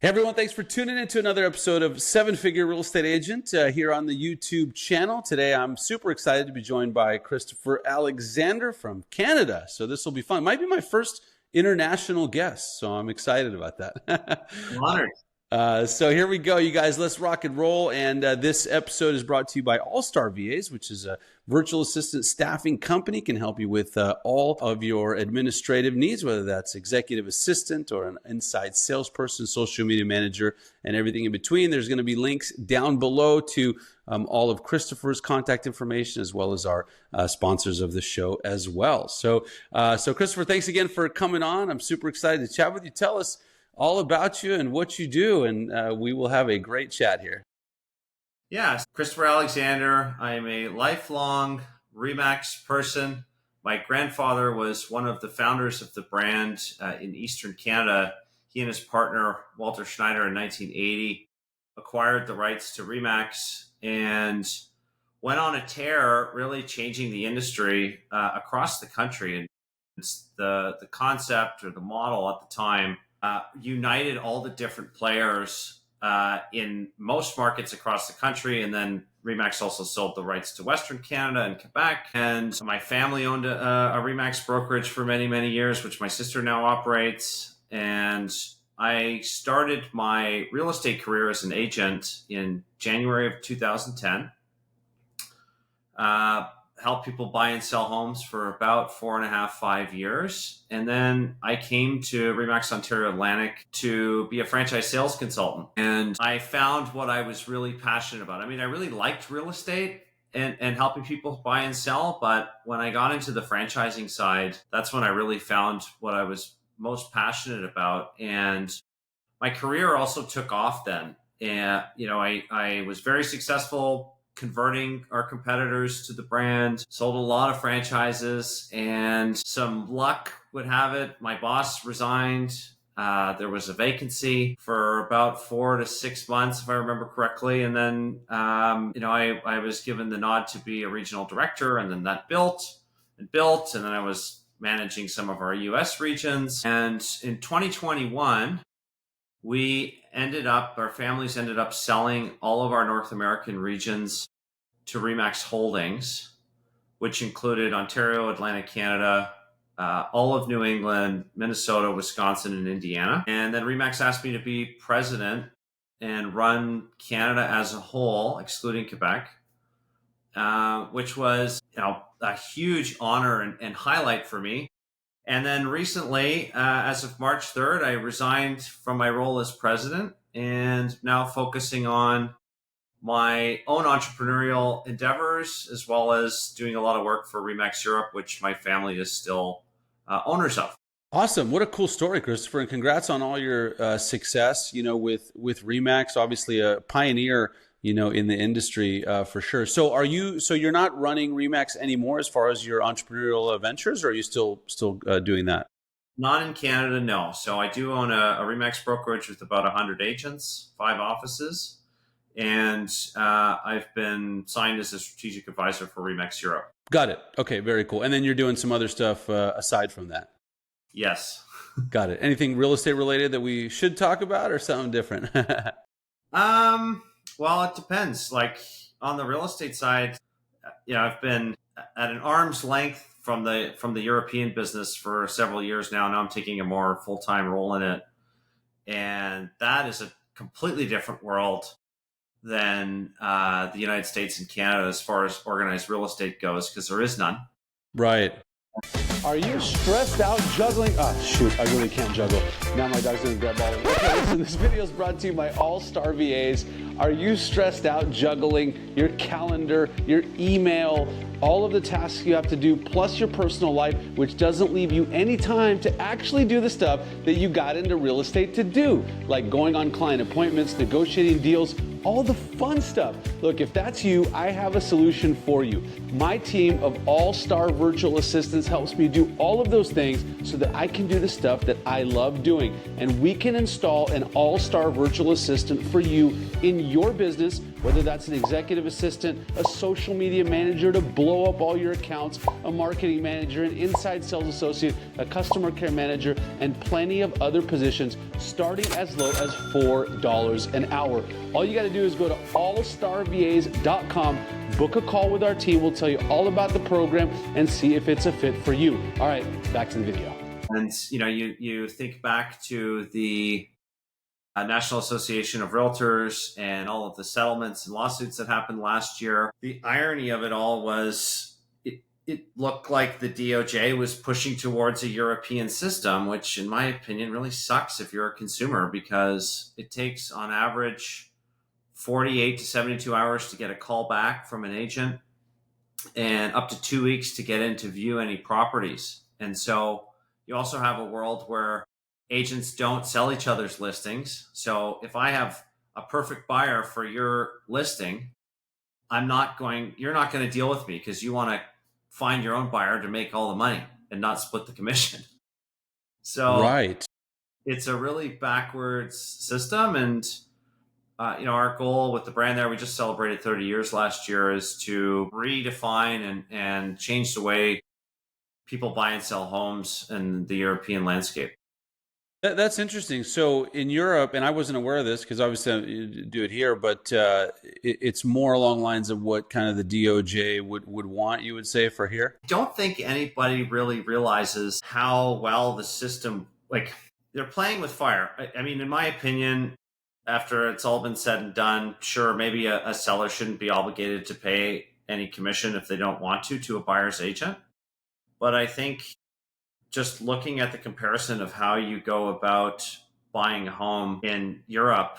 Hey everyone, thanks for tuning in to another episode of Seven Figure Real Estate Agent here on the YouTube channel. Today I'm super excited to be joined by Christopher Alexander from Canada. So this will be fun. Might be my first international guest, so I'm excited about that. I'm honored. So here we go, you guys. Let's rock and roll. And this episode is brought to you by All-Star VAs, which is a virtual assistant staffing company. Can help you with all of your administrative needs, whether that's executive assistant or an inside salesperson, social media manager, and everything in between. There's going to be links down below to all of Christopher's contact information, as well as our sponsors of the show as well. So Christopher, thanks again for coming on. I'm super excited to chat with you. Tell us all about you and what you do, and we will have a great chat here. Yeah, Christopher Alexander. I am a lifelong REMAX person. My grandfather was one of the founders of the brand in Eastern Canada. He and his partner, Walter Schneider, in 1980, acquired the rights to REMAX and went on a tear, really changing the industry across the country. And it's the concept or the model at the time united all the different players in most markets across the country. And then REMAX also sold the rights to Western Canada and Quebec. And my family owned a REMAX brokerage for many, many years, which my sister now operates. And I started my real estate career as an agent in January of 2010. Helped people buy and sell homes for about 4.5, 5 years. And then I came to REMAX Ontario Atlantic to be a franchise sales consultant. And I found what I was really passionate about. I mean, I really liked real estate and helping people buy and sell. But when I got into the franchising side, that's when I really found what I was most passionate about. And my career also took off then. And, I was very successful converting our competitors to the brand, sold a lot of franchises, and some luck would have it, my boss resigned. There was a vacancy for about 4 to 6 months, if I remember correctly. And then, I was given the nod to be a regional director, and then that built. And then I was managing some of our US regions. And in 2021, our families ended up selling all of our North American regions to REMAX Holdings, which included Ontario, Atlantic Canada, all of New England, Minnesota, Wisconsin, and Indiana. And then REMAX asked me to be president and run Canada as a whole, excluding Quebec, which was a huge honor and highlight for me. And then recently, as of March 3rd, I resigned from my role as president and now focusing on my own entrepreneurial endeavors, as well as doing a lot of work for REMAX Europe, which my family is still owners of. Awesome. What a cool story, Christopher. And congrats on all your success, with REMAX, obviously a pioneer, in the industry for sure. So you're not running REMAX anymore as far as your entrepreneurial ventures, or are you still doing that? Not in Canada, no. So I do own a REMAX brokerage with about 100 agents, 5 offices, and I've been signed as a strategic advisor for REMAX Europe. Got it. Okay, very cool. And then you're doing some other stuff aside from that? Yes. Got it. Anything real estate related that we should talk about, or something different? Well, it depends. Like on the real estate side, I've been at an arm's length from the European business for several years now. Now I'm taking a more full-time role in it. And that is a completely different world than the United States and Canada as far as organized real estate goes, because there is none. Right. Are you stressed out juggling? Oh, shoot, I really can't juggle. Now my dog's gonna grab all of it. Okay, listen, this video is brought to you by All-Star VAs. Are you stressed out juggling your calendar, your email, all of the tasks you have to do, plus your personal life, which doesn't leave you any time to actually do the stuff that you got into real estate to do, like going on client appointments, negotiating deals, all the fun stuff. Look, if that's you, I have a solution for you. My team of all-star virtual assistants helps me do all of those things so that I can do the stuff that I love doing. And we can install an all-star virtual assistant for you in your business, whether that's an executive assistant, a social media manager to blow up all your accounts, a marketing manager, an inside sales associate, a customer care manager, and plenty of other positions starting as low as $4 an hour. All you got to do is go to allstarvas.com, book a call with our team. We'll tell you all about the program and see if it's a fit for you. All right, back to the video. And you think back to the National Association of Realtors and all of the settlements and lawsuits that happened last year. The irony of it all was it looked like the DOJ was pushing towards a European system, which in my opinion really sucks if you're a consumer, because it takes on average 48 to 72 hours to get a call back from an agent and up to 2 weeks to get in to view any properties. And so you also have a world where agents don't sell each other's listings. So if I have a perfect buyer for your listing, you're not going to deal with me because you want to find your own buyer to make all the money and not split the commission. So right. It's a really backwards system. And, our goal with the brand there, we just celebrated 30 years last year, is to redefine and change the way people buy and sell homes in the European landscape. That's interesting. So in Europe, and I wasn't aware of this because obviously you do it here, but it's more along lines of what kind of the DOJ would want, you would say, for here? I don't think anybody really realizes how well the system, they're playing with fire. I mean, in my opinion, after it's all been said and done, sure, maybe a seller shouldn't be obligated to pay any commission if they don't want to a buyer's agent. But I think just looking at the comparison of how you go about buying a home in Europe,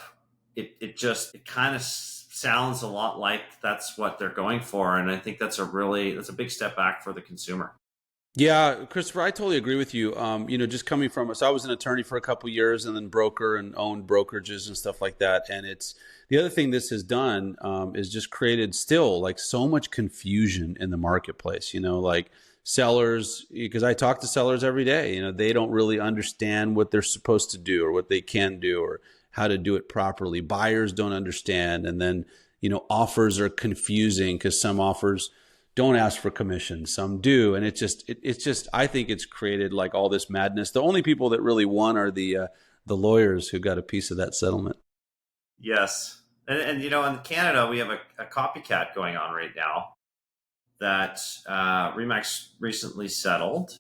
it kind of sounds a lot like that's what they're going for. And I think that's a big step back for the consumer. Yeah, Christopher, I totally agree with you. Just coming from, so I was an attorney for a couple of years and then broker and owned brokerages and stuff like that. And it's the other thing this has done is just created still so much confusion in the marketplace, sellers, because I talk to sellers every day, they don't really understand what they're supposed to do or what they can do or how to do it properly. Buyers don't understand. And then, offers are confusing because some offers don't ask for commission, some do. And it's just, I think it's created all this madness. The only people that really won are the lawyers who got a piece of that settlement. Yes. And in Canada, we have a copycat going on right now that REMAX recently settled,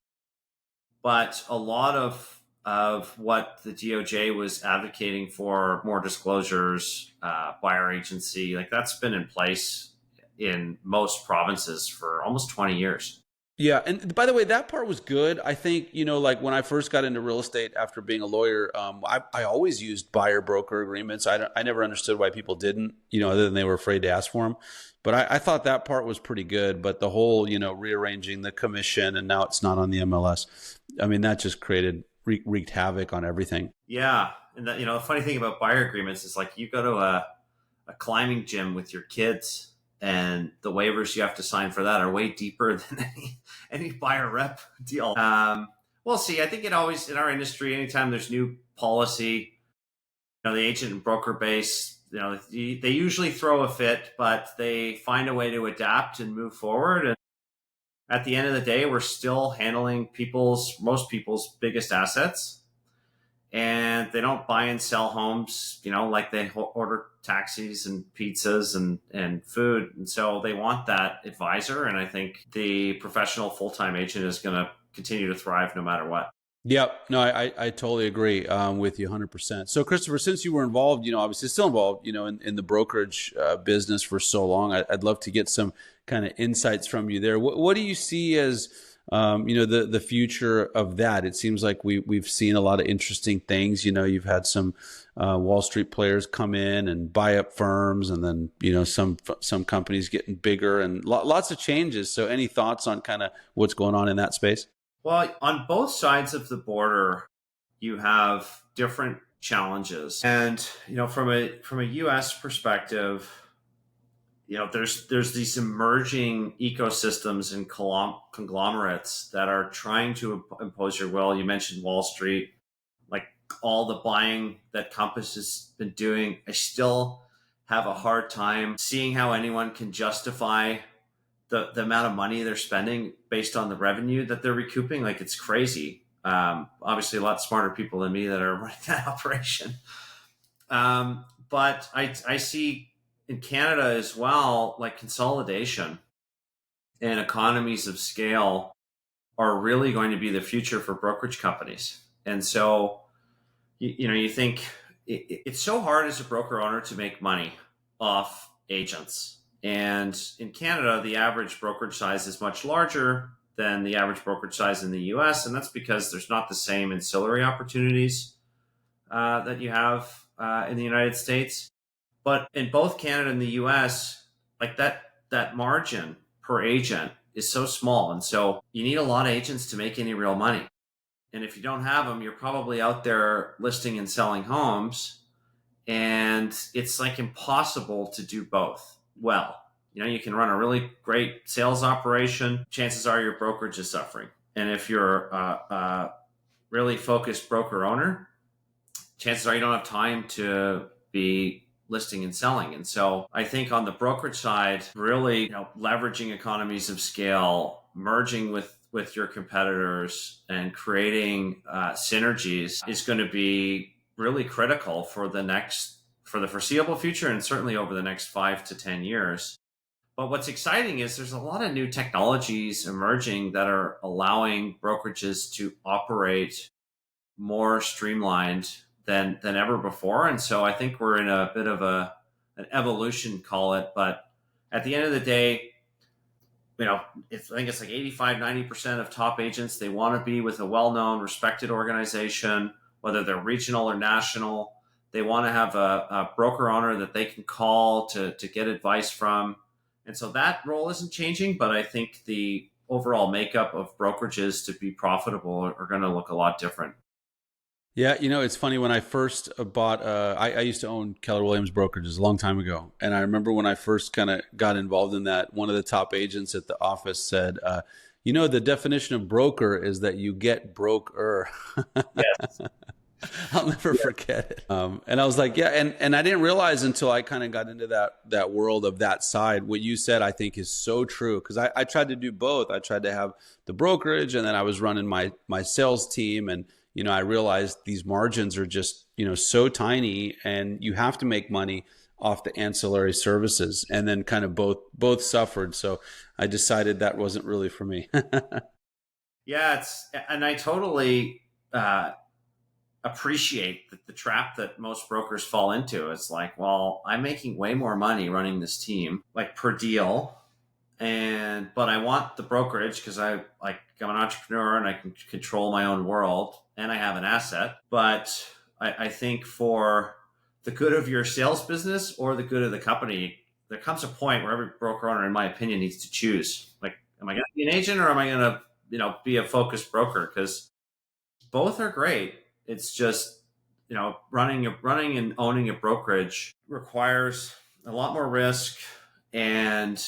but a lot of what the DOJ was advocating for, more disclosures, buyer agency, that's been in place in most provinces for almost 20 years. Yeah. And by the way, that part was good. I think, when I first got into real estate after being a lawyer, I always used buyer broker agreements. I never understood why people didn't, other than they were afraid to ask for them. But I thought that part was pretty good. But the whole, rearranging the commission and now it's not on the MLS. I mean, that just wreaked havoc on everything. Yeah. And the funny thing about buyer agreements is you go to a climbing gym with your kids, and the waivers you have to sign for that are way deeper than any buyer rep deal. We'll see. I think it always, in our industry, anytime there's new policy, the agent and broker base, they usually throw a fit, but they find a way to adapt and move forward. And at the end of the day, we're still handling most people's biggest assets. And they don't buy and sell homes, like they order taxis and pizzas and food. And so they want that advisor. And I think the professional full-time agent is going to continue to thrive no matter what. Yep. No, I totally agree with you 100%. So Christopher, since you were involved, obviously still involved, in the brokerage business for so long, I'd love to get some kind of insights from you there. What do you see as the future of that? It seems like we've seen a lot of interesting things. You've had some Wall Street players come in and buy up firms, and then some companies getting bigger and lots of changes. So any thoughts on kind of what's going on in that space? Well, on both sides of the border, you have different challenges. And, from a US perspective, there's these emerging ecosystems and conglomerates that are trying to impose your will. You mentioned Wall Street, like all the buying that Compass has been doing. I still have a hard time seeing how anyone can justify the amount of money they're spending based on the revenue that they're recouping. Like, it's crazy. Obviously a lot smarter people than me that are running that operation. But I see in Canada as well, like consolidation and economies of scale are really going to be the future for brokerage companies. And so, you think it's so hard as a broker owner to make money off agents. And in Canada, the average brokerage size is much larger than the average brokerage size in the US. And that's because there's not the same ancillary opportunities that you have in the United States. But in both Canada and the US, like that margin per agent is so small. And so you need a lot of agents to make any real money. And if you don't have them, you're probably out there listing and selling homes. And it's like impossible to do both well. You can run a really great sales operation. Chances are your brokerage is suffering. And if you're a really focused broker owner, chances are you don't have time to be listing and selling. And so I think on the brokerage side, really, leveraging economies of scale, merging with your competitors and creating synergies is going to be really critical for the foreseeable future, and certainly over the next 5 to 10 years. But what's exciting is there's a lot of new technologies emerging that are allowing brokerages to operate more streamlined than ever before. And so I think we're in a bit of an evolution, call it. But at the end of the day, I think it's like 85, 90% of top agents, they want to be with a well-known, respected organization, whether they're regional or national. They want to have a broker owner that they can call to get advice from. And so that role isn't changing, but I think the overall makeup of brokerages to be profitable are going to look a lot different. Yeah, it's funny, when I first bought, I used to own Keller Williams brokerages a long time ago. And I remember when I first kind of got involved in that, one of the top agents at the office said, the definition of broker is that you get broker. Yes. I'll never forget it. And I was like, yeah. And I didn't realize until I kind of got into that world of that side. What you said, I think, is so true. Because I tried to do both. I tried to have the brokerage, and then I was running my sales team. And, I realized these margins are just, so tiny, and you have to make money off the ancillary services. And then kind of both suffered. So I decided that wasn't really for me. Yeah, and I totally appreciate the trap that most brokers fall into. It's like, well, I'm making way more money running this team, like per deal, but I want the brokerage because I'm an entrepreneur and I can control my own world and I have an asset. But I think for the good of your sales business or the good of the company, there comes a point where every broker owner, in my opinion, needs to choose. Like, am I going to be an agent, or am I going to be a focused broker? Because both are great. It's just, running and owning a brokerage requires a lot more risk, and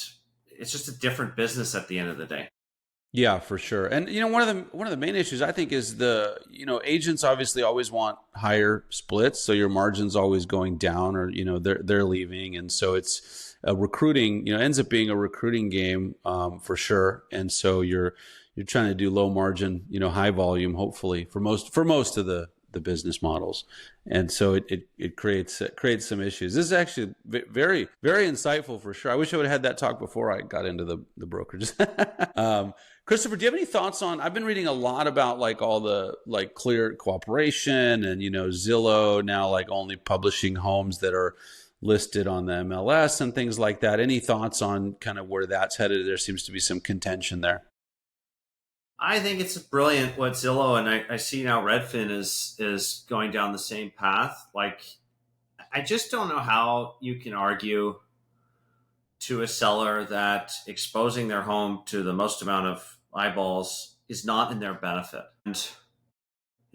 it's just a different business at the end of the day. Yeah, for sure. And one of the main issues, I think, is agents obviously always want higher splits, so your margin's always going down, or they're leaving, and so it's recruiting. Ends up being a recruiting game for sure. And so you're trying to do low margin, high volume, hopefully for most of the business models. And so it creates some issues. This is actually very, very insightful for sure. I wish I would have had that talk before I got into the brokerages. Christopher, do you have any thoughts on, I've been reading a lot about all the clear cooperation and, Zillow now only publishing homes that are listed on the MLS and things like that. Any thoughts on kind of where that's headed? There seems to be some contention there. I think it's brilliant what Zillow, and I see now Redfin is going down the same path. I just don't know how you can argue to a seller that exposing their home to the most amount of eyeballs is not in their benefit. And,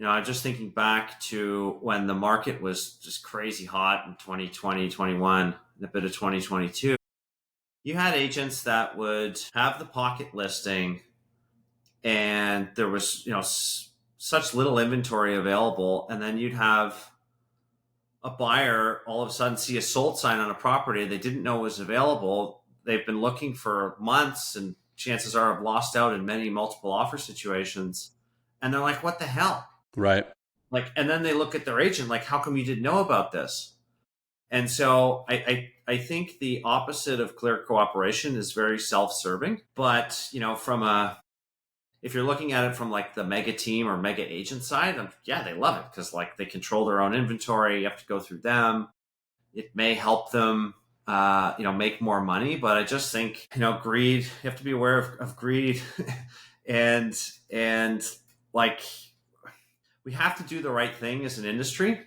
I'm just thinking back to when the market was just crazy hot in 2020, 21, a bit of 2022. You had agents that would have the pocket listing, and there was, such little inventory available. And then you'd have a buyer all of a sudden see a sold sign on a property they didn't know was available. They've been looking for months, and chances are have lost out in many multiple offer situations. And they're like, what the hell? Right. Like, and then they look at their agent, like, how come you didn't know about this? And so I think the opposite of clear cooperation is very self-serving. But, if you're looking at it from like the mega team or mega agent side, yeah, they love it because like they control their own inventory. You have to go through them. It may help them, make more money. But I just think, greed, you have to be aware of greed and like we have to do the right thing as an industry,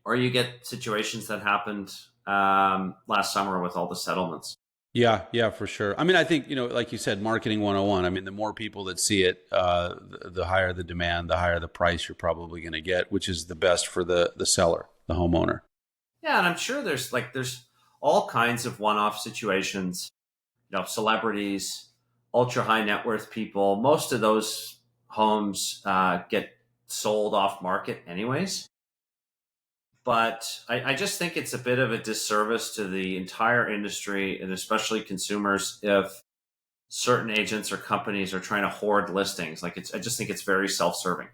or you get situations that happened last summer with all the settlements. Yeah, for sure. I mean, I think, like you said, marketing 101. I mean, the more people that see it, the higher the demand, the higher the price you're probably going to get, which is the best for the seller, the homeowner. Yeah, and I'm sure there's all kinds of one-off situations, celebrities, ultra high net worth people. Most of those homes get sold off market anyways. But I just think it's a bit of a disservice to the entire industry and especially consumers if certain agents or companies are trying to hoard listings. Like I just think it's very self-serving.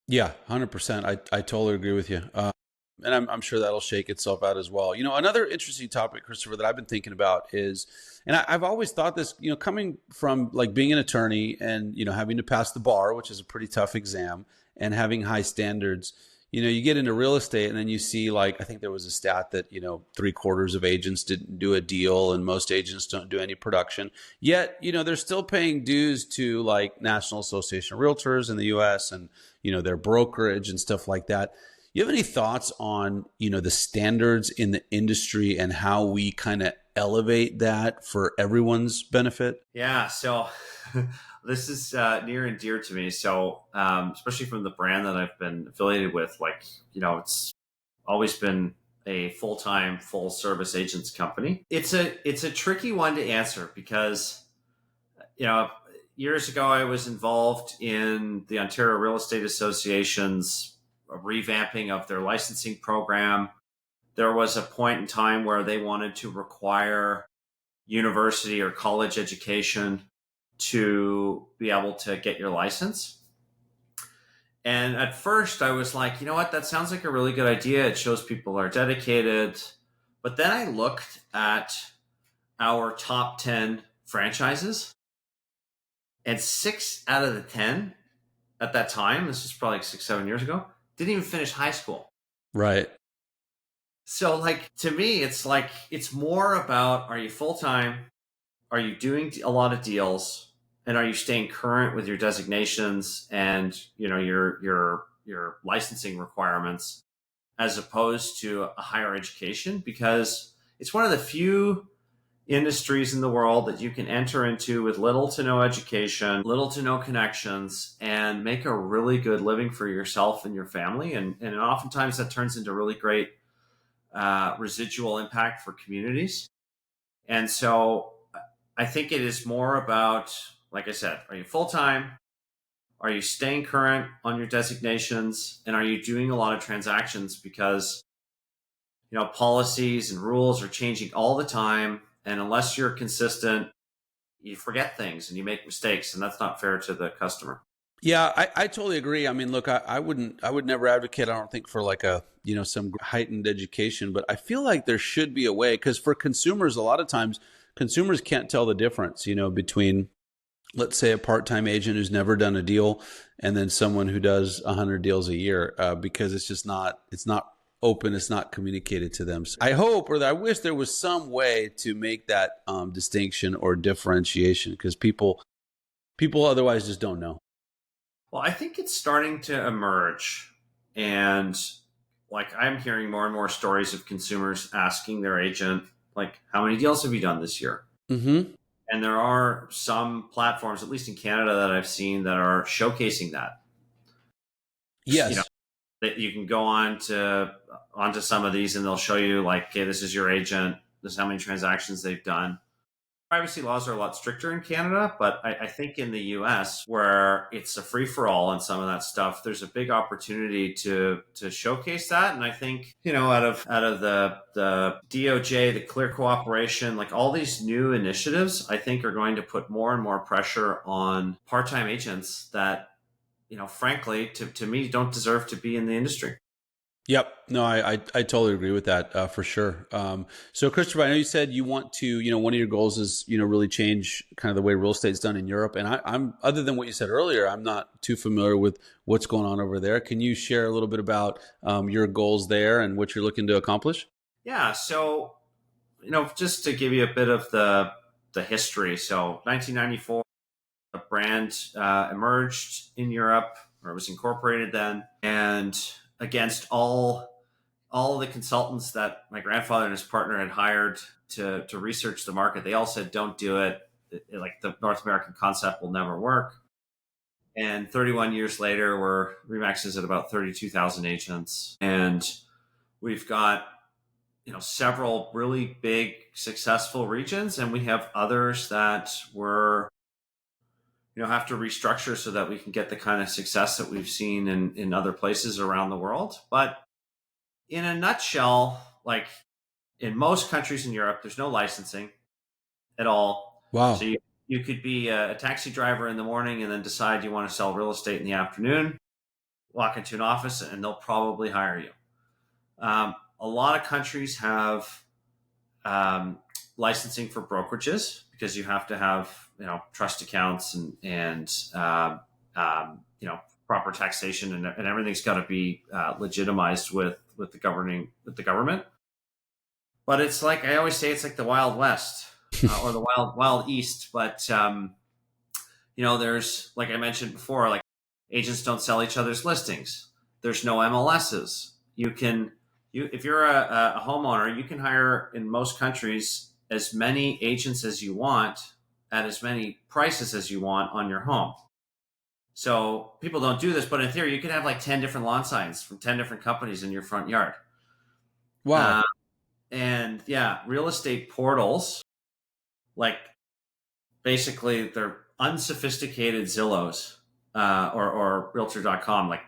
Yeah, 100%. I totally agree with you. And I'm sure that'll shake itself out as well. Another interesting topic, Christopher, that I've been thinking about is, and I've always thought this, coming from like being an attorney and, having to pass the bar, which is a pretty tough exam, and having high standards. You get into real estate and then you see, like, I think there was a stat that, 3/4 of agents didn't do a deal and most agents don't do any production. Yet, they're still paying dues to like National Association of Realtors in the US and, their brokerage and stuff like that. You have any thoughts on, the standards in the industry and how we kind of elevate that for everyone's benefit? Yeah. So this is near and dear to me. So, especially from the brand that I've been affiliated with, it's always been a full-time, full-service agents company. It's a tricky one to answer because, years ago I was involved in the Ontario Real Estate Association's revamping of their licensing program. There was a point in time where they wanted to require university or college education to be able to get your license. And at first I was like, you know what, that sounds like a really good idea. It shows people are dedicated. But then I looked at our top 10 franchises, and 6 out of the 10 at that time, this is probably like 6-7 years ago, didn't even finish high school. Right. So like, to me, it's like, it's more about, are you full-time? Are you doing a lot of deals? And are you staying current with your designations and, your licensing requirements, as opposed to a higher education? Because it's one of the few industries in the world that you can enter into with little to no education, little to no connections, and make a really good living for yourself and your family. And oftentimes that turns into really great residual impact for communities. And so I think it is more about, like I said, are you full-time? Are you staying current on your designations? And are you doing a lot of transactions? Because, policies and rules are changing all the time. And unless you're consistent, you forget things and you make mistakes, and that's not fair to the customer. Yeah, I totally agree. I mean, look, I would never advocate, I don't think, for like a, some heightened education, but I feel like there should be a way, because for consumers, a lot of times consumers can't tell the difference, between, let's say, a part-time agent who's never done a deal and then someone who does 100 deals a year, because it's not open, it's not communicated to them. So I hope, or I wish there was some way to make that distinction or differentiation, because people otherwise just don't know. Well, I think it's starting to emerge, and like I'm hearing more and more stories of consumers asking their agent, like, how many deals have you done this year? Mm-hmm. And there are some platforms, at least in Canada, that I've seen that are showcasing that. Yes. That you can go onto some of these and they'll show you like, okay, this is your agent, this is how many transactions they've done. Privacy laws are a lot stricter in Canada, but I think in the US, where it's a free-for-all and some of that stuff, there's a big opportunity to showcase that. And I think, out of the DOJ, the Clear Cooperation, like all these new initiatives, I think are going to put more and more pressure on part-time agents that, frankly, to me, don't deserve to be in the industry. Yep. No, I totally agree with that for sure. So Christopher, I know you said you want to, one of your goals is, really change kind of the way real estate's done in Europe. And I'm, other than what you said earlier, I'm not too familiar with what's going on over there. Can you share a little bit about your goals there and what you're looking to accomplish? Yeah. So, just to give you a bit of the history. So 1994, a brand emerged in Europe, or it was incorporated then. And against all the consultants that my grandfather and his partner had hired to research the market, they all said, don't do it. Like the North American concept will never work. And 31 years later, REMAX is at about 32,000 agents. And we've got, several really big successful regions. And we have others that were, have to restructure so that we can get the kind of success that we've seen in other places around the world. But in a nutshell, like in most countries in Europe, there's no licensing at all. Wow. So you could be a taxi driver in the morning and then decide you want to sell real estate in the afternoon, walk into an office, and they'll probably hire you. A lot of countries have licensing for brokerages because you have to have trust accounts and proper taxation and everything's got to be legitimized with the government. But it's like I always say, it's like the Wild West or the Wild East. But there's, like I mentioned before, like agents don't sell each other's listings. There's no MLSs. If you're a homeowner, you can hire in most countries as many agents as you want at as many prices as you want on your home. So people don't do this, but in theory, you could have like 10 different lawn signs from 10 different companies in your front yard. Wow. And yeah, real estate portals, like basically they're unsophisticated Zillows or Realtor.com, like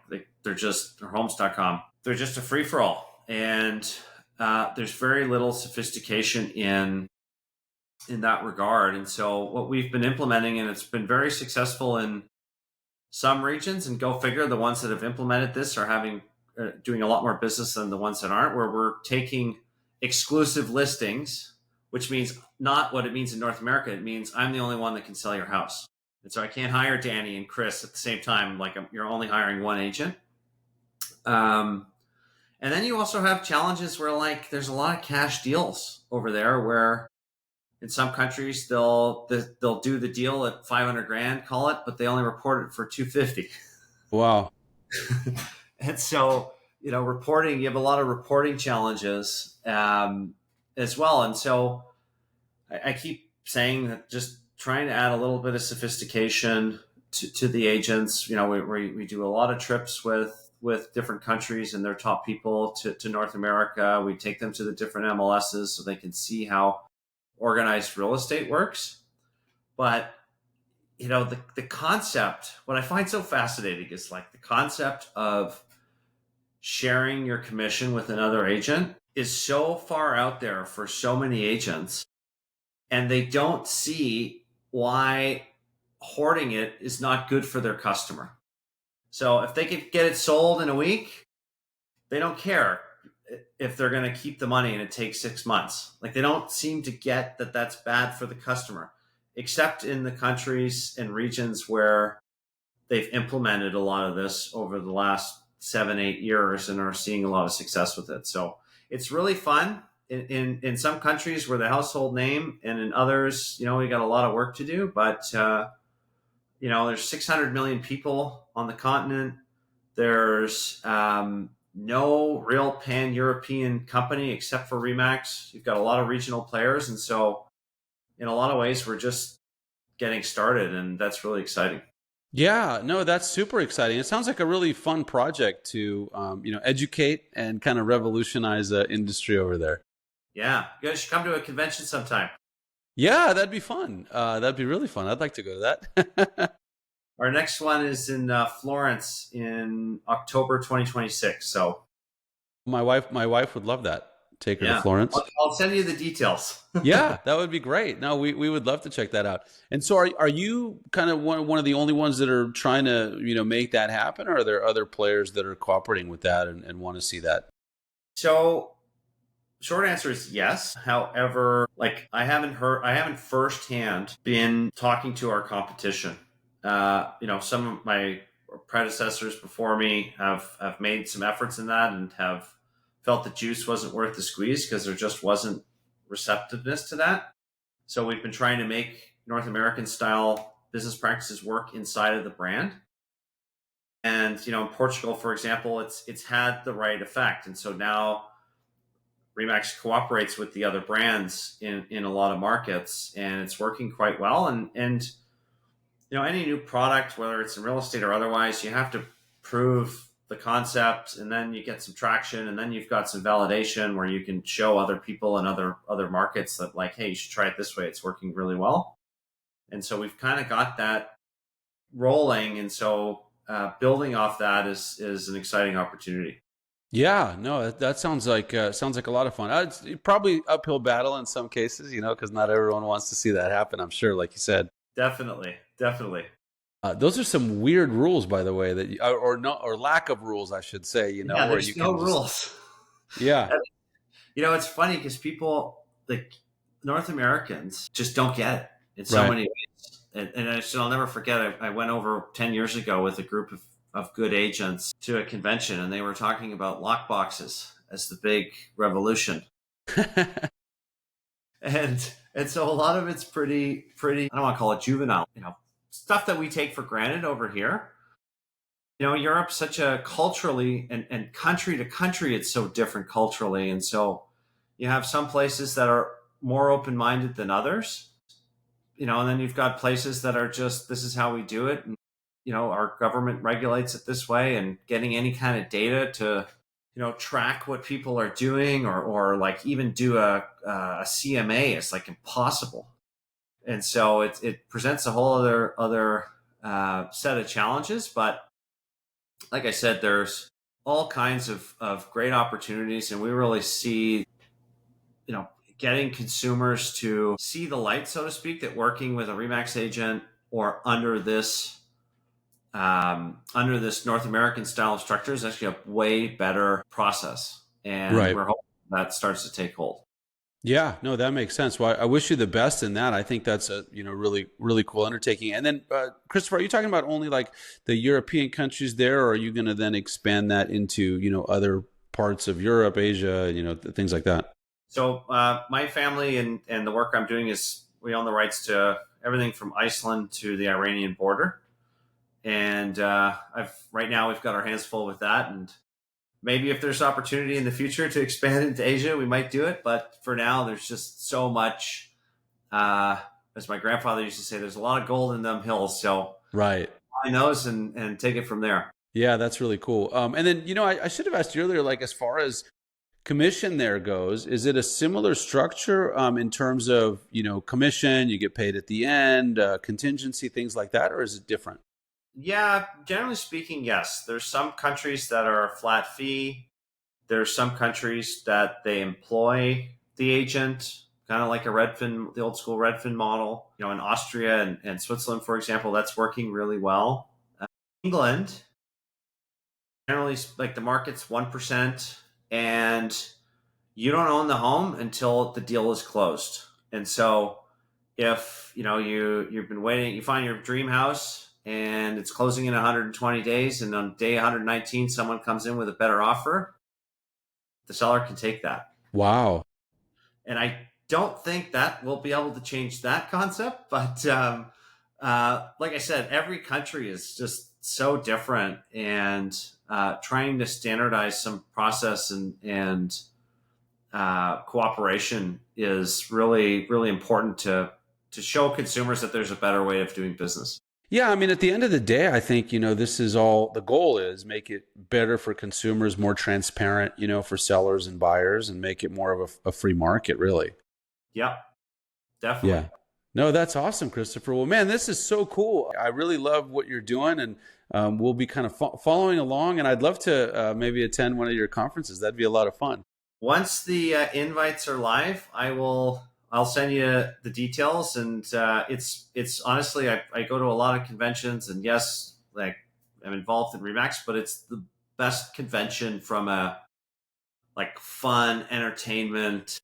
they're just, or Homes.com. They're just a free-for-all. And there's very little sophistication in that regard. And so what we've been implementing, and it's been very successful in some regions, and go figure, the ones that have implemented this are doing a lot more business than the ones that aren't, where we're taking exclusive listings, which means not what it means in North America. It means I'm the only one that can sell your house. And so I can't hire Danny and Chris at the same time. Like you're only hiring one agent. And then you also have challenges where like there's a lot of cash deals over there where in some countries they'll do the deal at 500 grand, call it, but they only report it for 250. Wow. And so, you have a lot of reporting challenges as well. And so I keep saying that just trying to add a little bit of sophistication to the agents. We do a lot of trips with different countries and their top people to North America. We take them to the different MLSs so they can see how organized real estate works. But, the concept, what I find so fascinating is like the concept of sharing your commission with another agent is so far out there for so many agents, and they don't see why hoarding it is not good for their customer. So if they could get it sold in a week, they don't care if they're going to keep the money and it takes 6 months. Like they don't seem to get that that's bad for the customer, except in the countries and regions where they've implemented a lot of this over the last 7-8 years and are seeing a lot of success with it. So it's really fun in some countries we're the household name, and in others, we got a lot of work to do, but there's 600 million people on the continent. There's no real pan-European company except for REMAX. You've got a lot of regional players. And so in a lot of ways, we're just getting started, and that's really exciting. Yeah, no, that's super exciting. It sounds like a really fun project to, educate and kind of revolutionize the industry over there. Yeah, you guys should come to a convention sometime. Yeah, that'd be fun. That'd be really fun. I'd like to go to that. Our next one is in Florence in October 2026. So My wife would love that. Take her to yeah, Florence. I'll send you the details. Yeah, that would be great. No, we would love to check that out. And so are you kind of one of the only ones that are trying to, make that happen, or are there other players that are cooperating with that and want to see that? So short answer is yes. However, like I haven't firsthand been talking to our competition. Some of my predecessors before me have made some efforts in that and have felt the juice wasn't worth the squeeze because there just wasn't receptiveness to that. So we've been trying to make North American style business practices work inside of the brand. And in Portugal, for example, it's had the right effect. And so now REMAX cooperates with the other brands in a lot of markets, and it's working quite well. And any new product, whether it's in real estate or otherwise, you have to prove the concept, and then you get some traction, and then you've got some validation where you can show other people in other markets that, like, hey, you should try it this way. It's working really well. And so we've kind of got that rolling, and so building off that is an exciting opportunity. Yeah, no, that sounds like a lot of fun. It's probably uphill battle in some cases, because not everyone wants to see that happen. I'm sure, like you said. Definitely, definitely. Those are some weird rules, by the way, that or no, or lack of rules, I should say. Yeah, Where you there's no can just, rules. yeah, It's funny because people, like North Americans, just don't get it in so right. many ways. I'll never forget. I went over 10 years ago with a group of good agents to a convention, and they were talking about lock boxes as the big revolution. And so a lot of it's pretty. I don't want to call it juvenile. Stuff that we take for granted over here. Europe's such a culturally and country to country, it's so different culturally. And so you have some places that are more open-minded than others, and then you've got places that are just, this is how we do it. And, our government regulates it this way, and getting any kind of data to, track what people are doing or like even do a CMA is like impossible. And so it presents a whole other set of challenges. But like I said, there's all kinds of great opportunities, and we really see, getting consumers to see the light, so to speak, that working with a REMAX agent or under this North American style of structure is actually a way better process, and Right. we're hoping that starts to take hold. Yeah, no, that makes sense. Well, I wish you the best in that. I think that's a really really cool undertaking. And then, Christopher, are you talking about only like the European countries there, or are you going to then expand that into other parts of Europe, Asia, things like that? So my family and the work I'm doing is we own the rights to everything from Iceland to the Iranian border, and right now we've got our hands full with that. And maybe if there's opportunity in the future to expand into Asia, we might do it. But for now, there's just so much. As my grandfather used to say, there's a lot of gold in them hills. So Right. find those and take it from there. Yeah, that's really cool. And then, I should have asked you earlier, like as far as commission there goes, is it a similar structure in terms of, commission, you get paid at the end, contingency, things like that, or is it different? Yeah, generally speaking, yes. There's some countries that are a flat fee. There's some countries that they employ the agent, kind of like a Redfin, the old school Redfin model. In Austria and Switzerland, for example, that's working really well. England, generally, like the market's 1%, and you don't own the home until the deal is closed. And so if you've been waiting, you find your dream house and it's closing in 120 days, and on day 119 someone comes in with a better offer, the seller can take that. Wow. And I don't think that we'll be able to change that concept, but like I said, every country is just so different, and trying to standardize some process and cooperation is really, really important to show consumers that there's a better way of doing business. Yeah, I mean, at the end of the day, I think, this is all the goal is make it better for consumers, more transparent, for sellers and buyers, and make it more of a free market, really. Yep, definitely. Yeah. No, that's awesome, Christopher. Well, man, this is so cool. I really love what you're doing, and we'll be kind of following along. And I'd love to maybe attend one of your conferences. That'd be a lot of fun. Once the invites are live, I'll send you the details. And it's honestly, I go to a lot of conventions, and yes, like I'm involved in REMAX, but it's the best convention from a like fun entertainment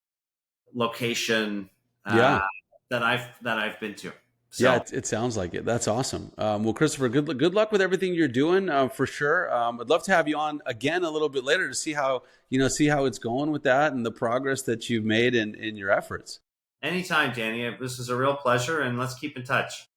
location Yeah. that I've been to. Yeah, So it sounds like it. That's awesome. Well, Christopher, good luck with everything you're doing, for sure. I'd love to have you on again a little bit later to see how it's going with that and the progress that you've made in your efforts. anytime, Danny, this is a real pleasure, and let's keep in touch.